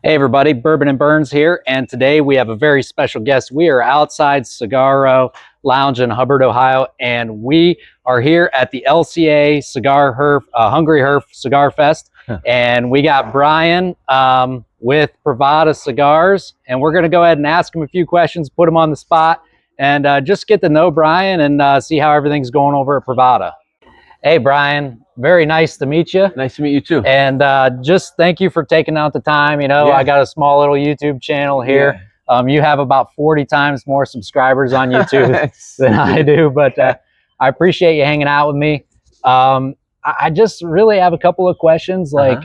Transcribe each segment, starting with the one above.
Hey everybody, Bourbon and Burns here, and today we have a very special guest. We are outside Cigar Lounge in Hubbard, Ohio, and we are here at the LCA Cigar Herf, Hungry Herf Cigar Fest, and we got Brian with Privada Cigars, and we're going to go ahead and ask him a few questions, put him on the spot, and just get to know Brian and see how everything's going over at Privada. Hey Brian, very nice to meet you. Nice to meet you too. And just thank you for taking out the time. You know, I got a small little YouTube channel here. You have about 40 times more subscribers on YouTube than I do, but I appreciate you hanging out with me. I just really have a couple of questions. Like,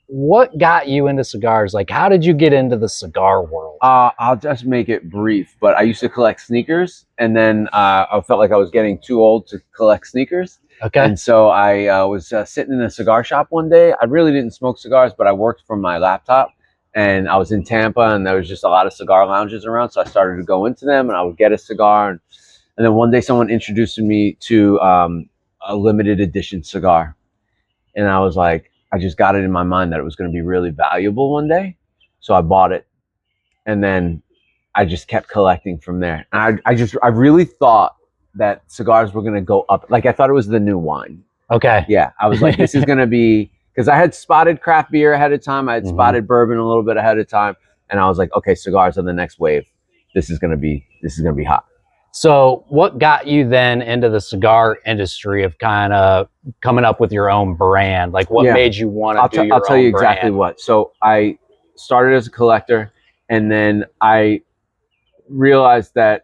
what got you into cigars? Like, how did you get into the cigar world? I'll just make it brief, but I used to collect sneakers, and then I felt like I was getting too old to collect sneakers. Okay. And so I was sitting in a cigar shop one day. I really didn't smoke cigars, but I worked from my laptop, and I was in Tampa, and there was just a lot of cigar lounges around. So I started to go into them, and I would get a cigar. And then one day someone introduced me to a limited edition cigar. And I was like, I just got it in my mind that it was going to be really valuable one day. So I bought it. And then I just kept collecting from there. And I really thought that cigars were going to go up. Like, I thought it was the new wine. Okay. Yeah. I was like, this is going to be, because I had spotted craft beer ahead of time. I had spotted bourbon a little bit ahead of time. And I was like, okay, cigars are the next wave. This is going to be hot. So what got you then into the cigar industry of kind of coming up with your own brand? Like, what made you want to do your own brand? I'll tell you exactly what. So I started as a collector, and then I realized that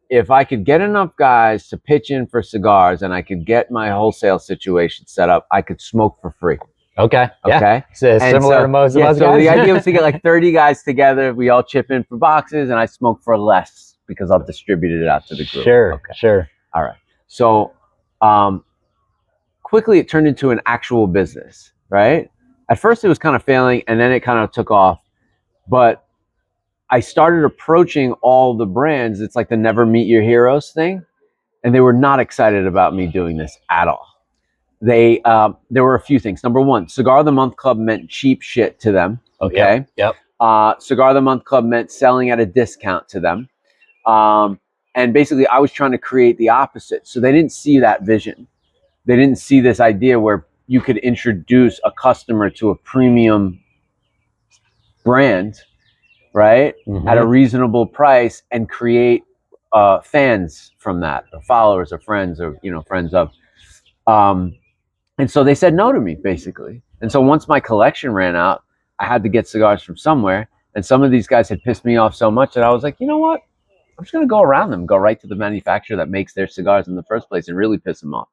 if I could get enough guys to pitch in for cigars and I could get my wholesale situation set up, I could smoke for free. Okay. Okay. So similar to most of us guys. So the idea was to get like 30 guys together. We all chip in for boxes, and I smoke for less because I'll distribute it out to the group. Sure. Okay. Sure. All right. So quickly it turned into an actual business, right? At first it was kind of failing, and then it kind of took off. But I started approaching all the brands. It's like the never meet your heroes thing. And they were not excited about me doing this at all. There were a few things. Number one, Cigar of the Month Club meant cheap shit to them. Okay. Yep. Cigar of the Month Club meant selling at a discount to them. And basically I was trying to create the opposite. So they didn't see that vision. They didn't see this idea where you could introduce a customer to a premium brand, right, at a reasonable price, and create fans from that, or followers, or friends, or friends of. And so they said no to me, basically. And so once my collection ran out, I had to get cigars from somewhere. And some of these guys had pissed me off so much that I was like, you know what? I'm just going to go around them, go right to the manufacturer that makes their cigars in the first place and really piss them off.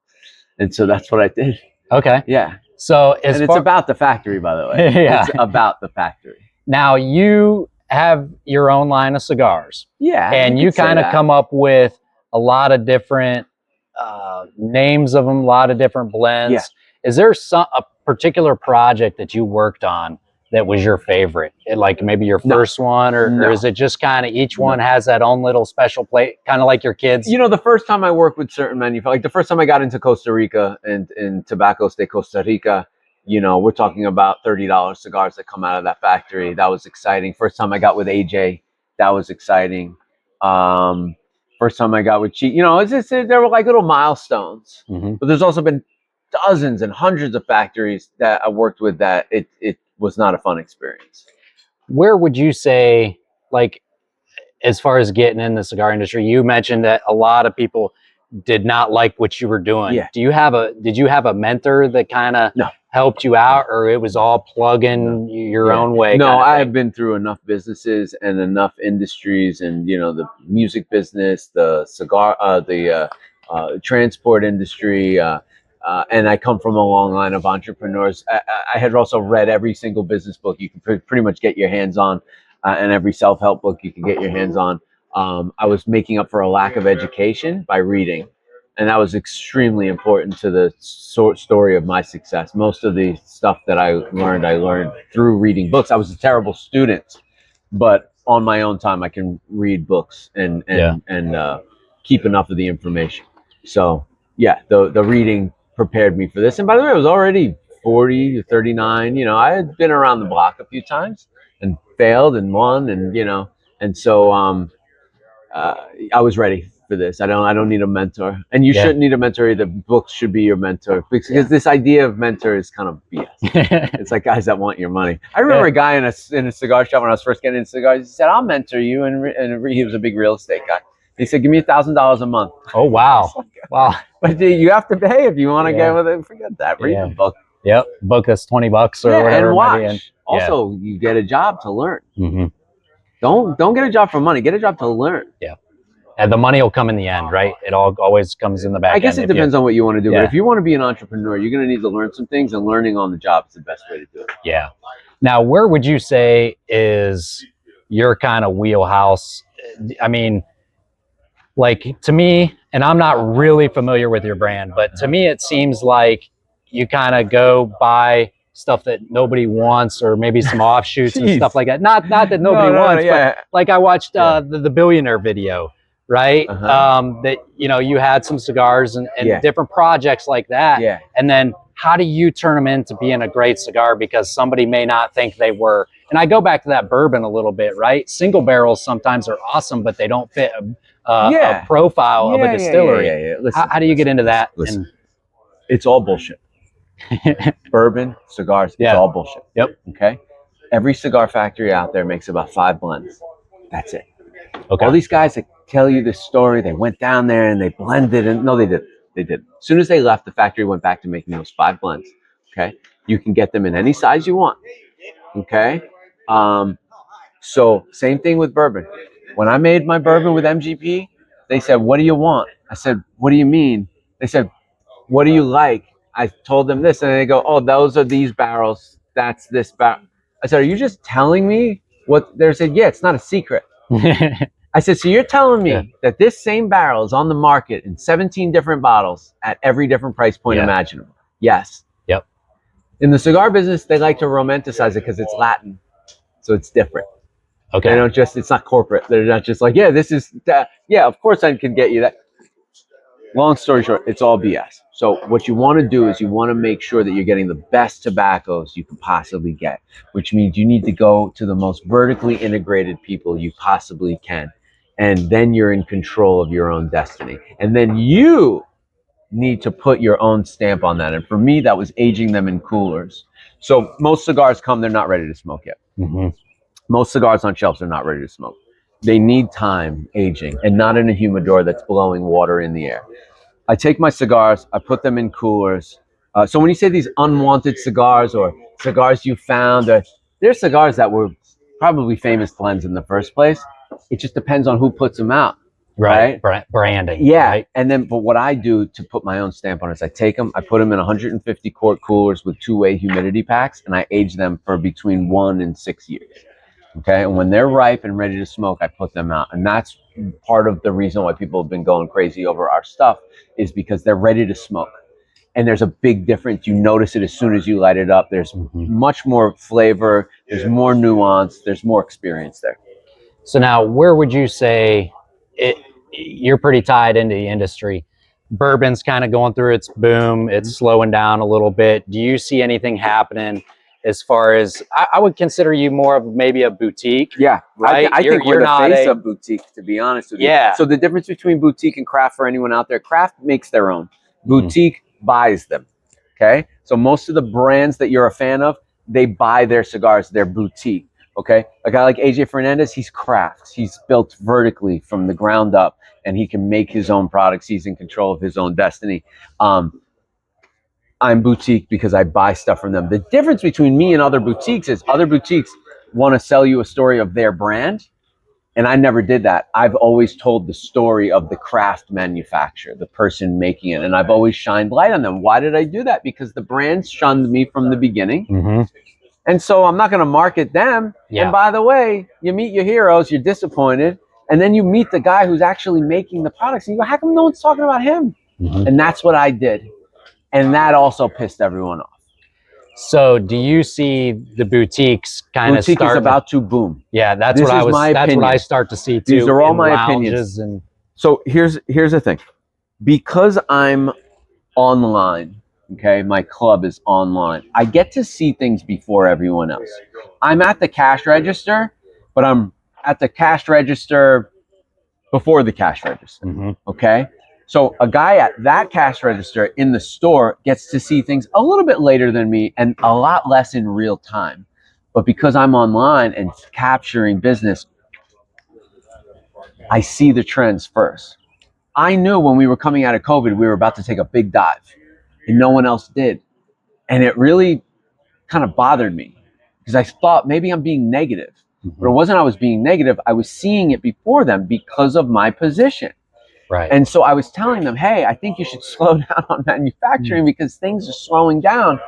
And so that's what I did. Okay. Yeah. So it's about the factory, by the way. It's about the factory. Now you have your own line of cigars. Yeah. And you kind of come up with a lot of different names of them, a lot of different blends. Yeah. Is there a particular project that you worked on that was your favorite? Like maybe your first one, or is it just kind of each one has that own little special plate, kind of like your kids? The first time I worked with certain manufacturers, like the first time I got into Costa Rica and in Tobacco State, Costa Rica, we're talking about $30 cigars that come out of that factory. That was exciting. First time I got with AJ, that was exciting. First time I got with Cheat, there were like little milestones. But there's also been dozens and hundreds of factories that I worked with that it was not a fun experience. Where would you say, like, as far as getting in the cigar industry, you mentioned that a lot of people did not like what you were doing. Yeah. Did you have a mentor that kind of helped you out, or it was all plugging your own way? No, I have been through enough businesses and enough industries, and the music business, the cigar, the transport industry, and I come from a long line of entrepreneurs. I had also read every single business book you can pretty much get your hands on, and every self-help book you can get your hands on. I was making up for a lack of education by reading. And that was extremely important to the story of my success. Most of the stuff that I learned through reading books. I was a terrible student, but on my own time, I can read books and keep enough of the information. So yeah, the reading prepared me for this. And by the way, I was already 40 to 39. I had been around the block a few times. and failed and won, and and so I was ready for this. I don't need a mentor, and you shouldn't need a mentor either. Books should be your mentor, because this idea of mentor is kind of BS. It's like guys that want your money. I remember a guy in a cigar shop when I was first getting into cigars. He said, "I'll mentor you," and he was a big real estate guy. He said, "Give me $1,000 a month." Oh wow, wow! But you have to pay if you want to get with it. Forget that. Read the book. Yep, book us $20 or whatever. And watch. Also, you get a job to learn. Mm-hmm. Don't get a job for money. Get a job to learn. Yeah. And the money will come in the end, right? It always comes in the back end. I guess it depends on what you want to do. But if you want to be an entrepreneur, you're going to need to learn some things, and learning on the job is the best way to do it. Yeah. Now, where would you say is your kind of wheelhouse? I mean, like, to me, and I'm not really familiar with your brand, but to me, it seems like you kind of go buy stuff that nobody wants, or maybe some offshoots and stuff like that. Not that nobody wants, but like I watched the billionaire video, right? That, you had some cigars and different projects like that. Yeah. And then how do you turn them into being a great cigar because somebody may not think they were? And I go back to that bourbon a little bit, right? Single barrels sometimes are awesome, but they don't fit a profile of a distillery. Listen, how do you get into that? Listen, it's all bullshit. Bourbon, cigars, it's all bullshit. Yep. Okay. Every cigar factory out there makes about 5 blends. That's it. Okay. All these guys that tell you this story, they went down there and they blended, and no, they didn't. They didn't. As soon as they left, the factory went back to making those 5 blends. Okay. You can get them in any size you want. Okay. So same thing with bourbon. When I made my bourbon with MGP, they said, "What do you want?" I said, "What do you mean?" They said, "What do you like?" I told them this, and they go, "Oh, those are these barrels. That's this barrel." I said, "Are you just telling me what?" They said, "Yeah, it's not a secret." I said, "So you're telling me that this same barrel is on the market in 17 different bottles at every different price point imaginable?" Yes. Yep. In the cigar business, they like to romanticize it because it's Latin, so it's different. Okay. They don't just, it's not corporate. They're not just like, "Yeah, this is that. Yeah, of course I can get you that." Long story short, it's all BS. So what you want to do is you want to make sure that you're getting the best tobaccos you can possibly get, which means you need to go to the most vertically integrated people you possibly can. And then you're in control of your own destiny. And then you need to put your own stamp on that. And for me, that was aging them in coolers. So most cigars come, they're not ready to smoke yet. Mm-hmm. Most cigars on shelves are not ready to smoke. They need time aging, and not in a humidor that's blowing water in the air. I take my cigars, I put them in coolers. So when you say these unwanted cigars or cigars you found, they're cigars that were probably famous blends in the first place. It just depends on who puts them out. Right? Branding. Yeah. Right? And then, but what I do to put my own stamp on it is I take them, I put them in 150 quart coolers with 2-way humidity packs, and I age them for between 1 and 6 years. Okay. And when they're ripe and ready to smoke, I put them out. And that's part of the reason why people have been going crazy over our stuff, is because they're ready to smoke. And there's a big difference. You notice it as soon as you light it up. There's much more flavor. There's more nuance. There's more experience there. So now, where would you say you're pretty tied into the industry? Bourbon's kind of going through its boom. It's slowing down a little bit. Do you see anything happening as far as, I would consider you more of maybe a boutique? Yeah, right. I think you're the face of boutique, to be honest with you. Yeah. So the difference between boutique and craft, for anyone out there, craft makes their own. Boutique buys them. Okay. So most of the brands that you're a fan of, they buy their cigars. They're boutique. Okay. A guy like AJ Fernandez, he's craft. He's built vertically from the ground up, and he can make his own products. He's in control of his own destiny. I'm boutique because I buy stuff from them. The difference between me and other boutiques is other boutiques want to sell you a story of their brand, and I never did that. I've always told the story of the craft manufacturer, the person making it, and I've always shined light on them. Why did I do that? Because the brands shunned me from the beginning. And so I'm not going to market them. And by the way, you meet your heroes, you're disappointed, and then you meet the guy who's actually making the products, and you go, how come no one's talking about him? And that's what I did. And that also pissed everyone off. So do you see the boutiques kind of Boutique is about to boom. Yeah, that's what I start to see too. These are all my opinions. So here's the thing. Because I'm online Okay, my club is online. I get to see things before everyone else. I'm at the cash register, but I'm at the cash register before the cash register. Okay, so a guy at that cash register in the store gets to see things a little bit later than me and a lot less in real time. But because I'm online and capturing business, I see the trends first. I knew when we were coming out of COVID, we were about to take a big dive, and no one else did. And it really kind of bothered me because I thought maybe I'm being negative. But it wasn't I was being negative. I was seeing it before them because of my position. Right. And so I was telling them, hey, I think you should slow down on manufacturing because things are slowing down.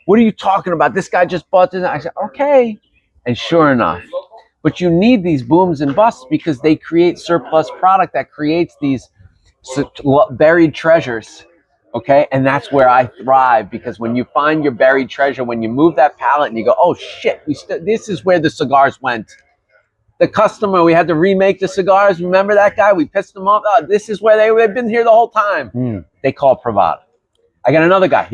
What are you talking about? This guy just bought this. I said, okay. And sure enough, but you need these booms and busts because they create surplus product that creates these buried treasures. Okay, and that's where I thrive because when you find your buried treasure, when you move that pallet and you go, oh shit, this is where the cigars went. The customer, we had to remake the cigars. Remember that guy? We pissed him off. Oh, this is where they've been here the whole time. They call Privada. I got another guy.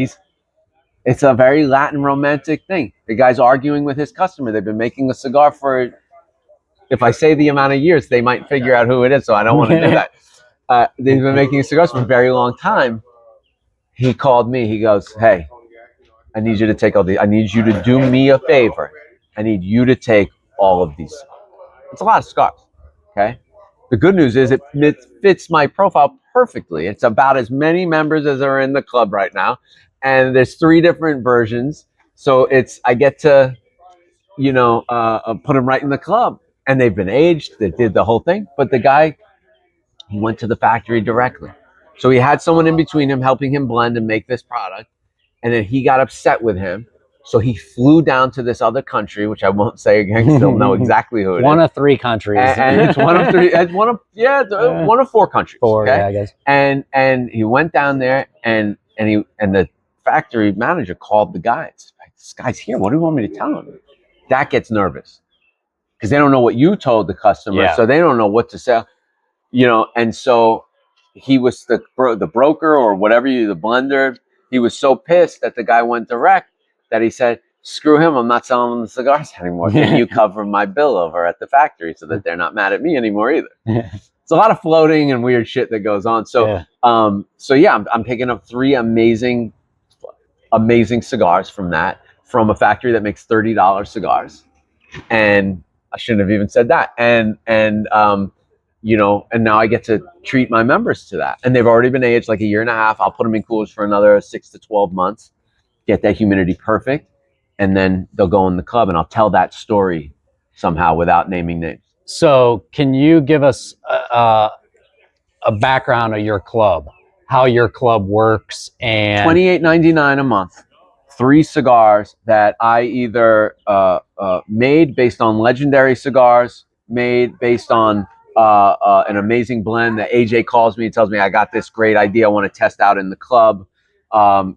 It's a very Latin romantic thing. The guy's arguing with his customer. They've been making a cigar for, if I say the amount of years, they might figure out who it is. So I don't want to do that. They've been making cigars for a very long time. He called me. He goes, hey, I need you to take all these. I need you to do me a favor. I need you to take all of these. It's a lot of cigars. Okay. The good news is it fits my profile perfectly. It's about as many members as are in the club right now. And there's 3 different versions. So I get to, put them right in the club. And they've been aged. They did the whole thing. But the guy, he went to the factory directly. So he had someone in between him helping him blend and make this product. And then he got upset with him. So he flew down to this other country, which I won't say again because they'll know exactly who it is. One of 3 countries. And it's one of 3. It's one of 4 countries. 4, okay? yeah, I guess. And he went down there and the factory manager called the guys. This guy's here. What do you want me to tell him? That gets nervous because they don't know what you told the customer. So they don't know what to say. And so he was the broker or whatever the blender. He was so pissed that the guy went direct that he said, screw him, I'm not selling them the cigars anymore. Can you cover my bill over at the factory so that they're not mad at me anymore either? It's a lot of floating and weird shit that goes on. So, I'm picking up 3 amazing cigars from a factory that makes $30 cigars. And I shouldn't have even said that. And now I get to treat my members to that. And they've already been aged like a year and a half. I'll put them in coolers for another 6 to 12 months, get that humidity perfect. And then they'll go in the club and I'll tell that story somehow without naming names. So can you give us a background of your club, how your club works? And $28.99 a month, 3 cigars that I either made based on legendary cigars, made based on an amazing blend that AJ calls me and tells me, I got this great idea I want to test out in the club.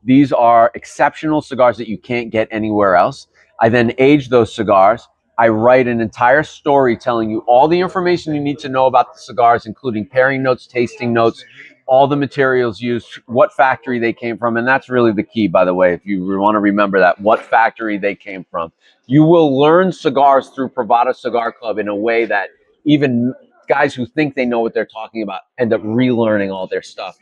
These are exceptional cigars that you can't get anywhere else. I then age those cigars. I write an entire story telling you all the information you need to know about the cigars, including pairing notes, tasting notes, all the materials used, what factory they came from. And that's really the key, by the way, if you want to remember that, what factory they came from. You will learn cigars through Privada Cigar Club in a way that even guys who think they know what they're talking about end up relearning all their stuff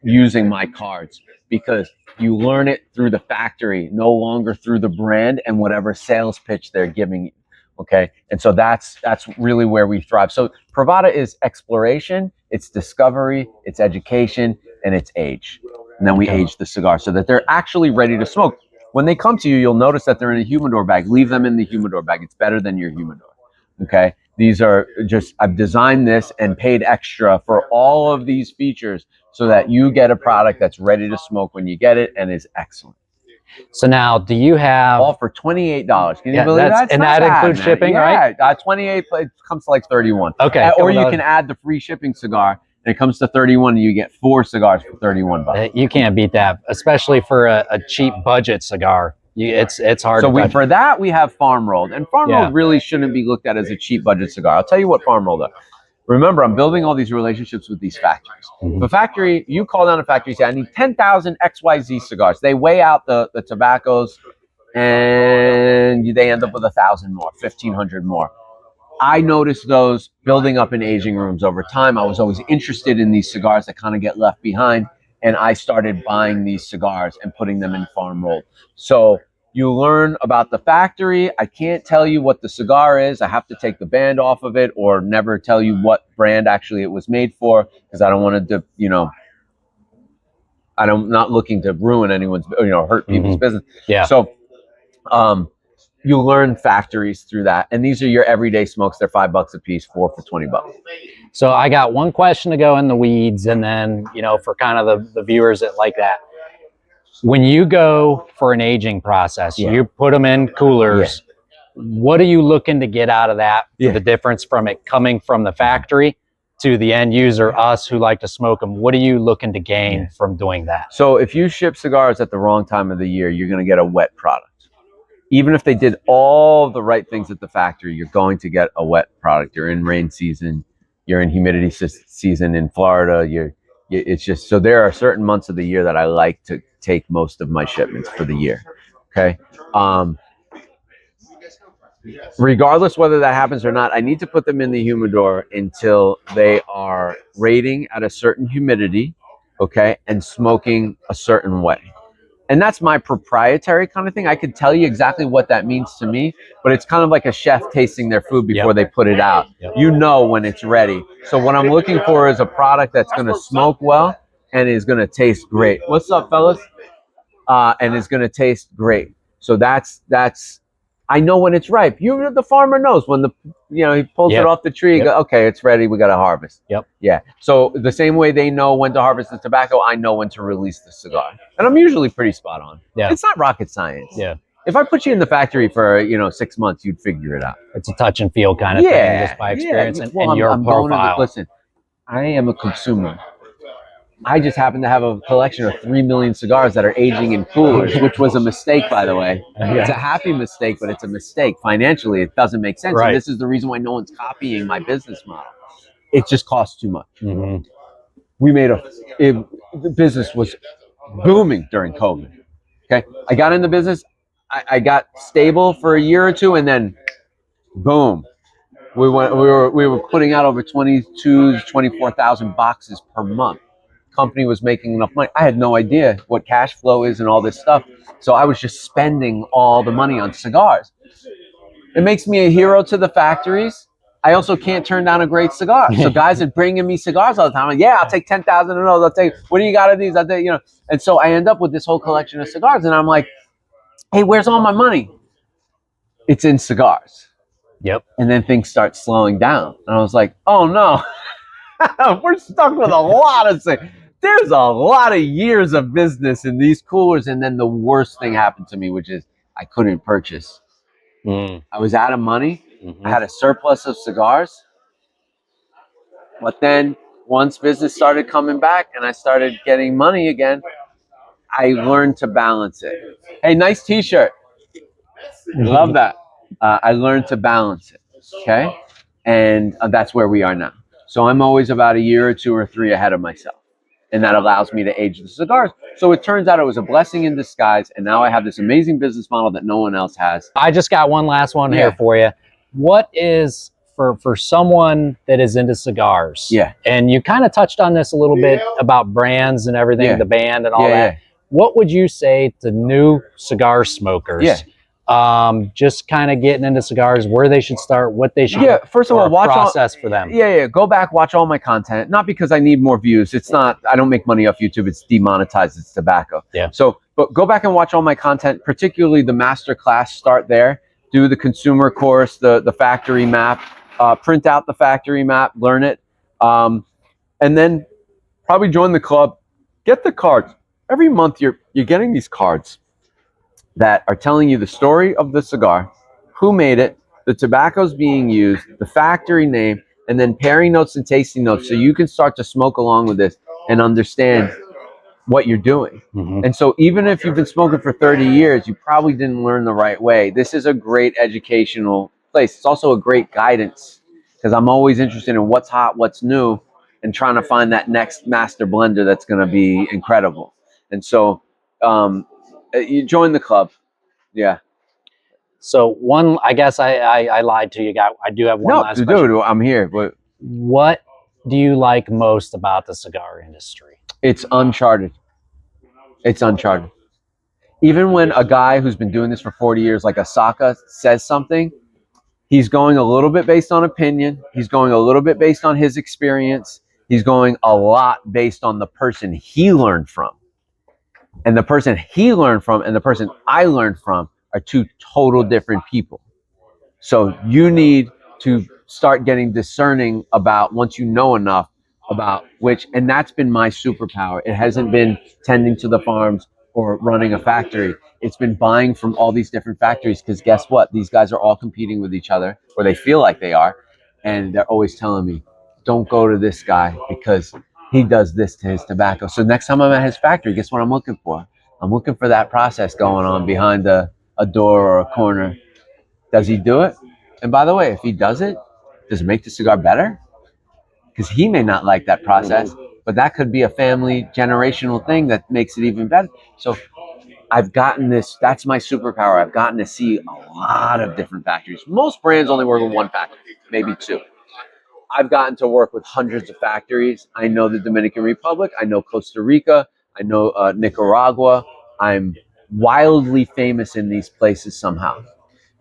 using my cards, because you learn it through the factory, no longer through the brand and whatever sales pitch they're giving you. Okay. And so that's really where we thrive. So Privada is exploration, it's discovery, it's education, and it's age. And then we age the cigar so that they're actually ready to smoke. When they come to you, you'll notice that they're in a humidor bag. Leave them in the humidor bag. It's better than your humidor. Okay. These are just, I've designed this and paid extra for all of these features so that you get a product that's ready to smoke when you get it and is excellent. So now, do you have all for $28? Can you believe that? And that includes shipping, right? Yeah, 28. It comes to like 31. Okay. Or you can add the free shipping cigar, and it comes to 31, and you get 4 cigars for $31. You can't beat that, especially for a cheap budget cigar. It's hard. So for that we have farm rolled, and farm rolled really shouldn't be looked at as a cheap budget cigar. I'll tell you what farm rolled are. Remember, I'm building all these relationships with these factories. Mhm. The factory, you call down a factory, say, I need 10,000 XYZ cigars. They weigh out the tobaccos, and they end up with 1,000 more, 1,500 more. I noticed those building up in aging rooms over time. I was always interested in these cigars that kind of get left behind, and I started buying these cigars and putting them in farm rolled. So you learn about the factory. I can't tell you what the cigar is. I have to take the band off of it, or never tell you what brand actually it was made for, because I don't want to, I'm not looking to ruin anyone's, hurt people's business. Yeah. So, you learn factories through that, and these are your everyday smokes. They're $5 a piece, 4 for $20. So I got one question to go in the weeds, and then for kind of the viewers that like that. When you go for an aging process, you put them in coolers. What are you looking to get out of that? The difference from it coming from the factory to the end user, us who like to smoke them. What are you looking to gain from doing that? So if you ship cigars at the wrong time of the year, you're going to get a wet product. Even if they did all the right things at the factory, you're going to get a wet product. You're in rain season, you're in humidity season in Florida. It's just, so there are certain months of the year that I like to take most of my shipments for the year. Okay. Regardless whether that happens or not, I need to put them in the humidor until they are rating at a certain humidity, okay, and smoking a certain way. And that's my proprietary kind of thing. I could tell you exactly what that means to me, but it's kind of like a chef tasting their food before they put it out. You know when it's ready. So what I'm looking for is a product that's going to smoke well and is going to taste great. What's up, fellas? And is going to taste great. So that's I know when it's ripe. The farmer knows when he pulls it off the tree. Go, okay, it's ready. We got to harvest. Yeah. So the same way they know when to harvest the tobacco, I know when to release the cigar, and I'm usually pretty spot on. It's not rocket science. If I put you in the factory for 6 months, you'd figure it out. It's a touch and feel kind of thing, just by experience and your profile. Listen, I am a consumer. I just happen to have a collection of 3 million cigars that are aging in coolers, which was a mistake, by the way. It's a happy mistake, but it's a mistake. Financially, it doesn't make sense. And this is the reason why no one's copying my business model. It just costs too much. We made the business was booming during COVID. Okay. I got in the business. I got stable for a year or two, and then boom. We were putting out over 24,000 boxes per month. Company was making enough money. I had no idea what cash flow is and all this stuff. So I was just spending all the money on cigars. It makes me a hero to the factories. I also can't turn down a great cigar. So guys are bringing me cigars all the time. I'm like, yeah, I'll take 10,000 of those. I'll take, what do you got of these? I'll take, And so I end up with this whole collection of cigars, and I'm like, hey, where's all my money? It's in cigars. And then things start slowing down. And I was like, oh no, we're stuck with a lot of things. There's a lot of years of business in these coolers. And then the worst thing happened to me, which is I couldn't purchase. I was out of money. I had a surplus of cigars. But then once business started coming back and I started getting money again, I learned to balance it. Hey, nice t-shirt. Love that. I learned to balance it. Okay. And that's where we are now. So I'm always about a year or 2 or 3 ahead of myself. And that allows me to age the cigars. So it turns out it was a blessing in disguise. And now I have this amazing business model that no one else has. I just got one last one here for you. What is, for someone that is into cigars, and you kind of touched on this a little bit about brands and everything, the band and all that. What would you say to new cigar smokers? Just kind of getting into cigars, where they should start, what they should first of all, watch process for them. Go back, watch all my content. Not because I need more views. It's not, I don't make money off YouTube. It's demonetized. It's tobacco. So, but go back and watch all my content, particularly the master class. Start there. Do the consumer course, the factory map. Print out the factory map, learn it, and then probably join the club. Get the cards. Every month you're getting these cards that are telling you the story of the cigar, who made it, the tobaccos being used, the factory name, and then pairing notes and tasting notes, so you can start to smoke along with this and understand what you're doing. And so even if you've been smoking for 30 years, you probably didn't learn the right way. This is a great educational place. It's also a great guidance because I'm always interested in what's hot, what's new, and trying to find that next master blender that's going to be incredible. And so you join the club. Yeah. So I guess I lied to you. I do have one No, last dude, question. I'm here. But What do you like most about the cigar industry? it's uncharted. It's uncharted. Even when a guy who's been doing this for 40 years, like Asaka, says something, he's going a little bit based on opinion. He's going a little bit based on his experience. He's going a lot based on the person he learned from. And the person he learned from and the person I learned from are two total different people. So you need to start getting discerning about, once you know enough about which, and that's been my superpower. It hasn't been tending to the farms or running a factory. It's been buying from all these different factories, because guess what? These guys are all competing with each other, or they feel like they are. And they're always telling me, don't go to this guy because he does this to his tobacco. So next time I'm at his factory, guess what I'm looking for? I'm looking for that process going on behind a door or a corner. Does he do it? And by the way, if he does it make the cigar better? Because he may not like that process, but that could be a family generational thing that makes it even better. So I've gotten this, that's my superpower. I've gotten to see a lot of different factories. Most brands only work with one factory, maybe two. I've gotten to work with hundreds of factories. I know the Dominican Republic. I know Costa Rica. I know Nicaragua. I'm wildly famous in these places somehow,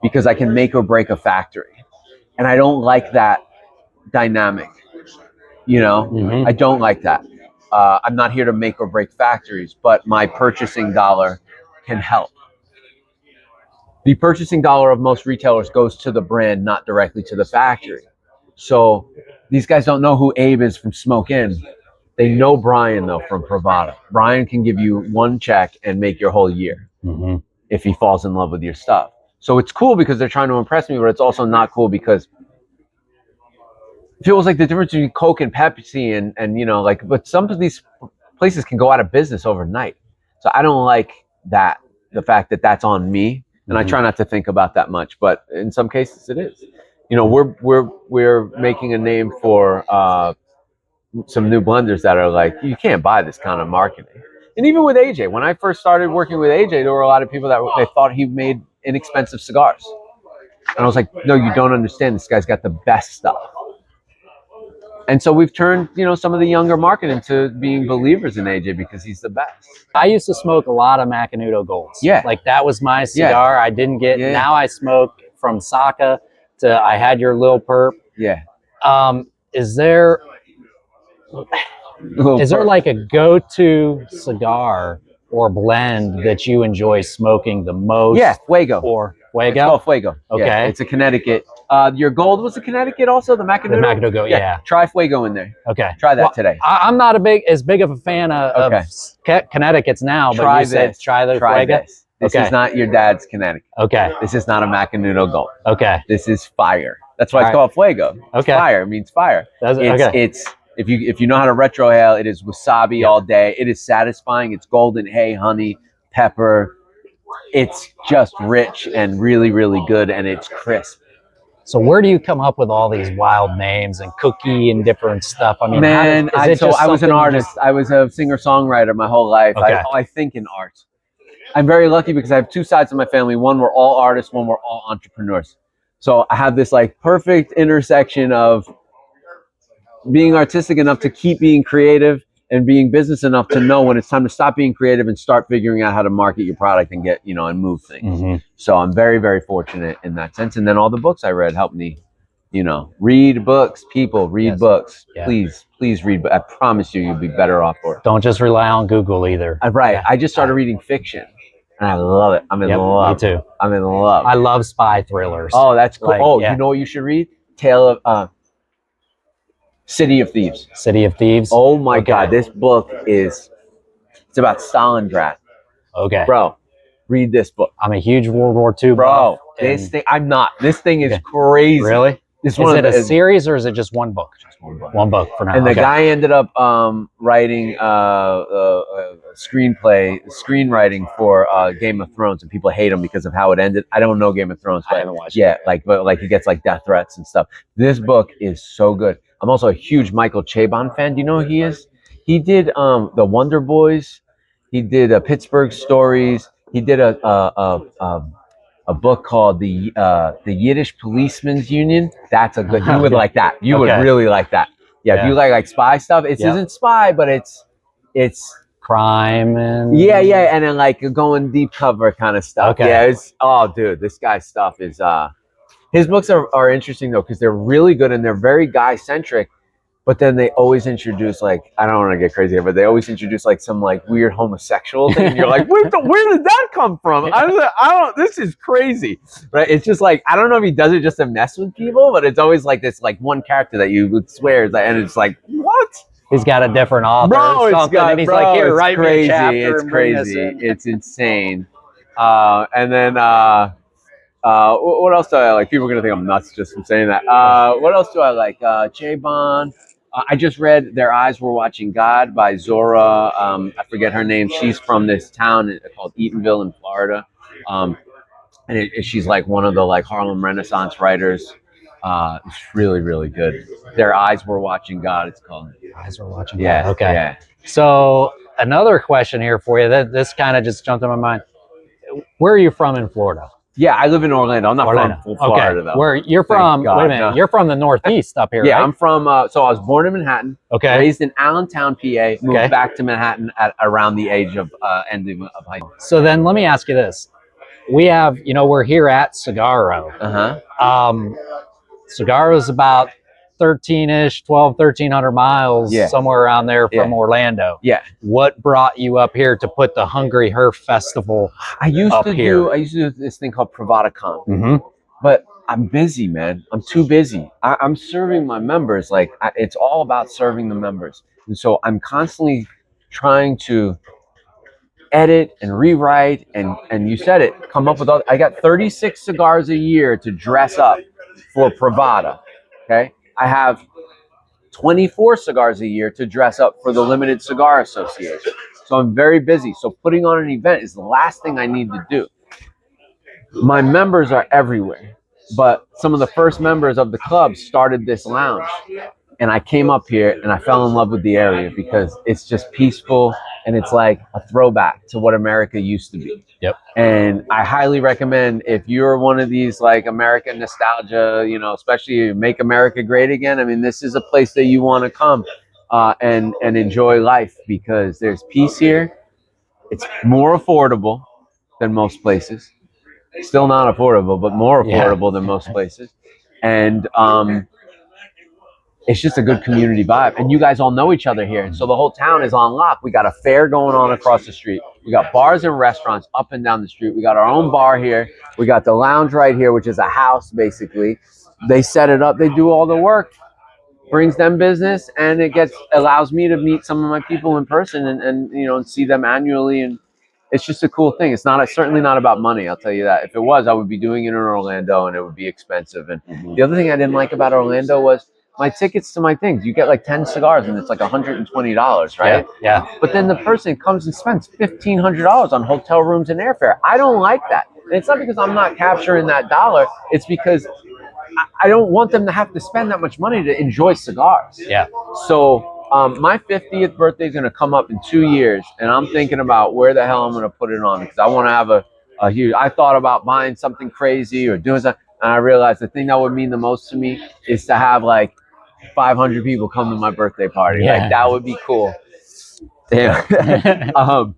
because I can make or break a factory. And I don't like that dynamic. I don't like that. I'm not here to make or break factories, but my purchasing dollar can help. The purchasing dollar of most retailers goes to the brand, not directly to the factory. So these guys don't know who Abe is from Smoke Inn. They know Brian, though, from Privada. Brian can give you one check and make your whole year if he falls in love with your stuff. So it's cool because they're trying to impress me, but it's also not cool because it feels like the difference between Coke and Pepsi and but some of these places can go out of business overnight. So I don't like that, the fact that that's on me. And I try not to think about that much, but in some cases it is. We're making a name for some new blenders that are like, you can't buy this kind of marketing. And even with AJ, when I first started working with AJ, there were a lot of people that they thought he made inexpensive cigars. And I was like, no, you don't understand. This guy's got the best stuff. And so we've turned, some of the younger market into being believers in AJ because he's the best. I used to smoke a lot of Macanudo Golds. Yeah. Like that was my cigar. Yeah. I didn't get, now I smoke from Saka to I had your Lil Perp. Yeah. Is there like a go-to cigar or blend that you enjoy smoking the most? Yeah, Fuego. Or Fuego? It's called Fuego. Okay. Yeah, it's a Connecticut. Your Gold was a Connecticut also, the Macanudo? The Macanudo Gold, yeah. Try Fuego in there. Okay. Try that today. I'm not as big of a fan of Connecticut's now, but try you said try the Fuego? This is not your dad's Connecticut. Okay. This is not a Macanudo Gold. Okay. This is fire. That's why it's called Fuego. Okay. Fire. It means fire. It's if you know how to retrohale, it is wasabi all day. It is satisfying. It's golden hay, honey, pepper. It's just rich and really, really good, and it's crisp. So where do you come up with all these wild names and cookie and different stuff? I mean, man, I was an artist. I was a singer-songwriter my whole life. Okay. I think in art. I'm very lucky because I have two sides of my family. One, we're all artists. One, we're all entrepreneurs. So I have this like perfect intersection of being artistic enough to keep being creative and being business enough to know when it's time to stop being creative and start figuring out how to market your product and get, and move things. So I'm very, very fortunate in that sense. And then all the books I read helped me, read books, people, read books. Yeah. Please read. I promise you'll be better off for it. Don't just rely on Google either. Right. Yeah. I just started reading fiction. And I love it. I'm in love. Me too. I'm in love. I love spy thrillers. Oh, that's cool. You know what you should read? City of Thieves. City of Thieves? Oh my God. This book it's about Stalingrad. Okay. Bro, read this book. I'm a huge World War II bro. This thing, I'm not. This thing is crazy. Really? It's Is it a series or is it just one book? Just one book. One book for now. And the guy ended up writing screenwriting for Game of Thrones, and people hate him because of how it ended. I don't know Game of Thrones, but I haven't watched yeah, but he gets like death threats and stuff. This book is so good. I'm also a huge Michael Chabon fan. Do you know who he is? He did the Wonder Boys. He did Pittsburgh Stories. He did a book called the Yiddish Policemen's Union. That's a good. You would like that. You would really like that. Yeah, if you like spy stuff, it isn't spy, but it's crime and yeah, and then like going deep cover kind of stuff. Okay. Yeah, it's dude, this guy's stuff is his books are interesting though because they're really good and they're very guy centric. But then they always introduce like I don't want to get crazy here, but they always introduce like some like weird homosexual thing. And you're like, where did that come from? I don't. This is crazy, right? It's just like I don't know if he does it just to mess with people, but it's always like this like one character that you would swear is like, and it's like what? He's got a different author or something, and he's like, here, write me a chapter. It's crazy. It's insane. And then what else do I like? People are gonna think I'm nuts just from saying that. What else do I like? Chabon. I just read Their Eyes Were Watching God by Zora. I forget her name. She's from this town called Eatonville in Florida. And she's like one of the like Harlem Renaissance writers. It's really, really good. Their Eyes Were Watching God, it's called. Eyes Were Watching God. Okay. Yeah. So another question here for you. This kind of just jumped in my mind. Where are you from in Florida? Yeah, I live in Orlando. I'm not from Florida, though. Where you're from? Wait a minute. No. You're from the Northeast up here, yeah, right? I'm from. So I was born in Manhattan. Okay. Raised in Allentown, PA. Moved back to Manhattan at around the age of ending of high school. So then, let me ask you this: we have, we're here at Cigaro. Cigaro is about 1,300 miles, somewhere around there from Orlando. Yeah. What brought you up here to put the Hungry Herf Festival I used to do this thing called Privada Cigar Club. But I'm busy, man. I'm too busy. I'm serving my members. Like it's all about serving the members. And so I'm constantly trying to edit and rewrite and you said it, come up with all. I got 36 cigars a year to dress up for Privada. Okay. I have 24 cigars a year to dress up for the Limited Cigar Association. So I'm very busy. So putting on an event is the last thing I need to do. My members are everywhere, but some of the first members of the club started this lounge. And I came up here and I fell in love with the area because it's just peaceful and it's like a throwback to what America used to be. Yep. And I highly recommend if you're one of these like American nostalgia, especially Make America Great Again. I mean, this is a place that you want to come and enjoy life because there's peace here. It's more affordable than most places. Still not affordable, but more affordable than most places. And it's just a good community vibe. And you guys all know each other here. And so the whole town is on lock. We got a fair going on across the street. We got bars and restaurants up and down the street. We got our own bar here. We got the lounge right here, which is a house, basically. They set it up. They do all the work. Brings them business. And it allows me to meet some of my people in person and see them annually. And it's just a cool thing. It's certainly not about money. I'll tell you that. If it was, I would be doing it in Orlando and it would be expensive. And the other thing I didn't like about Orlando was my tickets to my things. You get like 10 cigars and it's like $120, right? Yeah. But then the person comes and spends $1,500 on hotel rooms and airfare. I don't like that. And it's not because I'm not capturing that dollar. It's because I don't want them to have to spend that much money to enjoy cigars. Yeah. So my 50th birthday is going to come up in 2 years. And I'm thinking about where the hell I'm going to put it on because I want to have a huge, I thought about buying something crazy or doing something. And I realized the thing that would mean the most to me is to have like 500 people come to my birthday party. Yeah. Like that would be cool. Damn.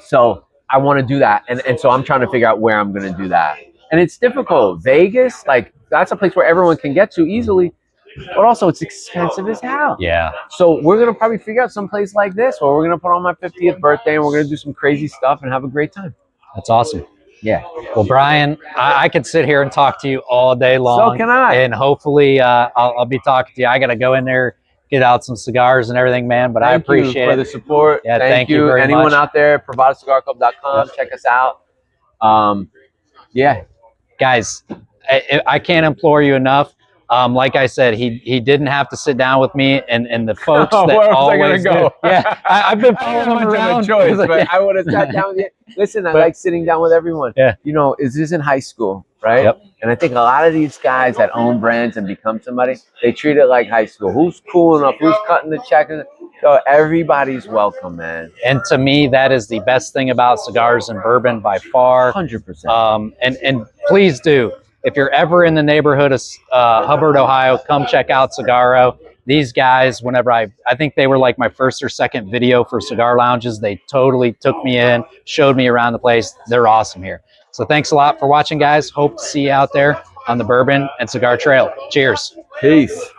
So I want to do that. And so I'm trying to figure out where I'm going to do that. And it's difficult. Vegas, like that's a place where everyone can get to easily, but also it's expensive as hell. Yeah. So we're going to probably figure out some place like this where we're going to put on my 50th birthday and we're going to do some crazy stuff and have a great time. That's awesome. Yeah. Well, Brian, I could sit here and talk to you all day long. So can I. And hopefully I'll be talking to you. I got to go in there, get out some cigars and everything, man. But I appreciate it. For the support. Yeah, thank you very much. Anyone out there, PrivadaCigarClub.com. Check us out. Yeah. Guys, I can't implore you enough. Like I said, he didn't have to sit down with me, and the folks that Where else I always gonna go? do. Yeah, I've been following him much of around. a choice, but I would have sat down with you. Listen, I like sitting down with everyone. Yeah. You know, is this in high school, right? Yep. And I think a lot of these guys that own brands and become somebody, they treat it like high school. Who's cool enough? Who's cutting the check? So everybody's welcome, man. And to me, that is the best thing about cigars and bourbon by far. 100%. And please do, if you're ever in the neighborhood of Hubbard, Ohio, come check out Cigaro. These guys, whenever I think they were like my first or second video for cigar lounges. They totally took me in, showed me around the place. They're awesome here. So thanks a lot for watching, guys. Hope to see you out there on the Bourbon and Cigar Trail. Cheers. Peace.